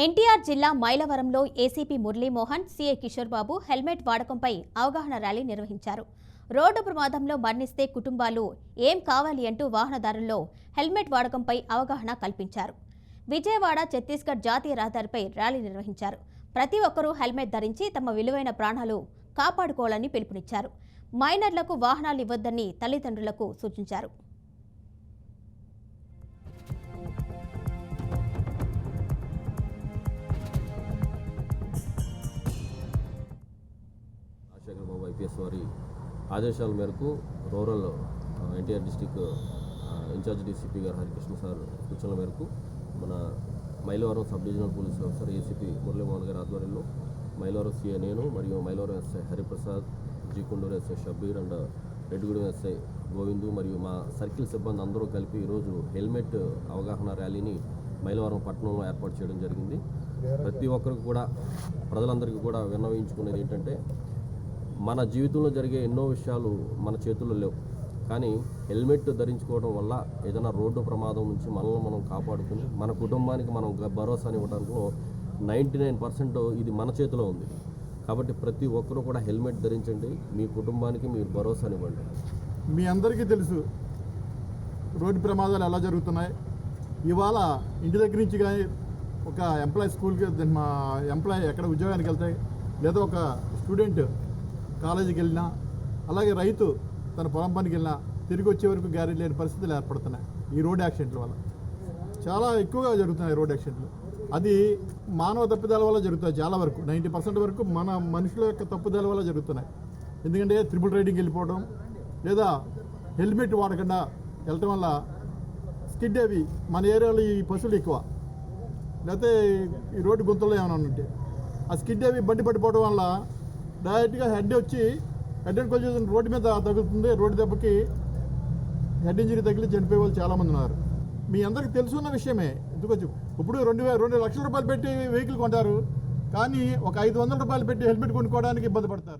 ఎన్టీఆర్ జిల్లా మైలవరంలో ACP Muralimohan, CI Kishore Babu helmet వాడకంపై అవగాహన rally నిర్వహించారు. రోడ్డు ప్రమాదంలో మరణిస్తే కుటుంబాలు ఏం కావాలి అంటూ వాహనదారుల్లో హెల్మెట్ వాడకంపై అవగాహన కల్పించారు. విజయవాడ ఛత్తీస్గఢ్ జాతీయ రహదారిపై ర్యాలీ నిర్వహించారు. ప్రతి ఒక్కరూ హెల్మెట్ ధరించి తమ విలువైన ప్రాణాలు కాపాడుకోవాలని పిలుపునిచ్చారు. మైనర్లకు వాహనాలు ఇవ్వొద్దని తల్లిదండ్రులకు సూచించారు. బాబు ఐపీఎస్ వారి ఆదేశాల మేరకు rural NTR district in-charge DCP గారు హరికృష్ణ సార్ సూచనల మేరకు మన Mylavaram sub divisional police officer ACP Muralimohan గారి ఆధ్వర్యంలో మైలవరం సీఐ నేను మరియు Mylavaram SI Hariprasad, G Konduru SI Shabbir and Reddigudem SI Govindu మరియు మా సర్కిల్ సిబ్బంది అందరూ కలిపి ఈరోజు హెల్మెట్ అవగాహన ర్యాలీని మైలవరం పట్టణంలో ఏర్పాటు చేయడం జరిగింది. ప్రతి ఒక్కరికి కూడా ప్రజలందరికీ కూడా విన్నవించుకునేది ఏంటంటే, మన జీవితంలో జరిగే ఎన్నో విషయాలు మన చేతుల్లో లేవు, కానీ హెల్మెట్ ధరించుకోవడం వల్ల ఏదైనా రోడ్డు ప్రమాదం నుంచి మనల్ని మనం కాపాడుకుని మన కుటుంబానికి మనం భరోసాని ఇవ్వడంలో 99% ఇది మన చేతిలో ఉంది. కాబట్టి ప్రతి ఒక్కరూ కూడా హెల్మెట్ ధరించండి, మీ కుటుంబానికి మీరు భరోసానివ్వండి. మీ అందరికీ తెలుసు రోడ్డు ప్రమాదాలు ఎలా జరుగుతున్నాయి. ఇవాళ ఇంటి దగ్గర నుంచి కానీ ఒక ఎంప్లాయీ స్కూల్కి మా ఎంప్లాయీ ఎక్కడ ఉద్యోగానికి వెళ్తాయి, లేదా ఒక స్టూడెంట్ కాలేజీకి వెళ్ళినా, అలాగే రైతు తన పొలం పనికి వెళ్ళినా తిరిగి వచ్చే వరకు గ్యారెంటీ లేని పరిస్థితులు ఏర్పడుతున్నాయి. ఈ రోడ్ యాక్సిడెంట్ల వల్ల చాలా ఎక్కువగా జరుగుతున్నాయి రోడ్ యాక్సిడెంట్లు. అది మానవ తప్పిదాల వల్ల జరుగుతాయి. చాలా వరకు 90% వరకు మన మనుషుల యొక్క తప్పుదల వల్ల జరుగుతున్నాయి. ఎందుకంటే ట్రిపుల్ రైడింగ్ వెళ్ళిపోవడం, లేదా హెల్మెట్ వాడకుండా వెళ్ళటం వల్ల స్కిడ్ అవి మన ఏరియాలో ఈ పశువులు ఎక్కువ, లేకపోతే ఈ రోడ్డు గుంతల్లో ఏమైనా ఉంటే ఆ స్కిడ్ అవి బండి పడిపోవడం వల్ల డైరెక్ట్గా హెడ్ వచ్చి హెడ్ అండ్ కొలిజన్ రోడ్డు మీద తగులుతుంది. రోడ్డు దెబ్బకి హెడ్ ఇంజరీ తగిలి చనిపోయే వాళ్ళు చాలామంది ఉన్నారు. మీ అందరికీ తెలుసున్న విషయమే. ఎందుకొచ్చు ఇప్పుడు 2 లక్షల రూపాయలు పెట్టి వెహికల్ కొంటారు, కానీ ఒక 500 రూపాయలు పెట్టి హెల్మెట్ కొనుక్కోవడానికి ఇబ్బంది పడతారు.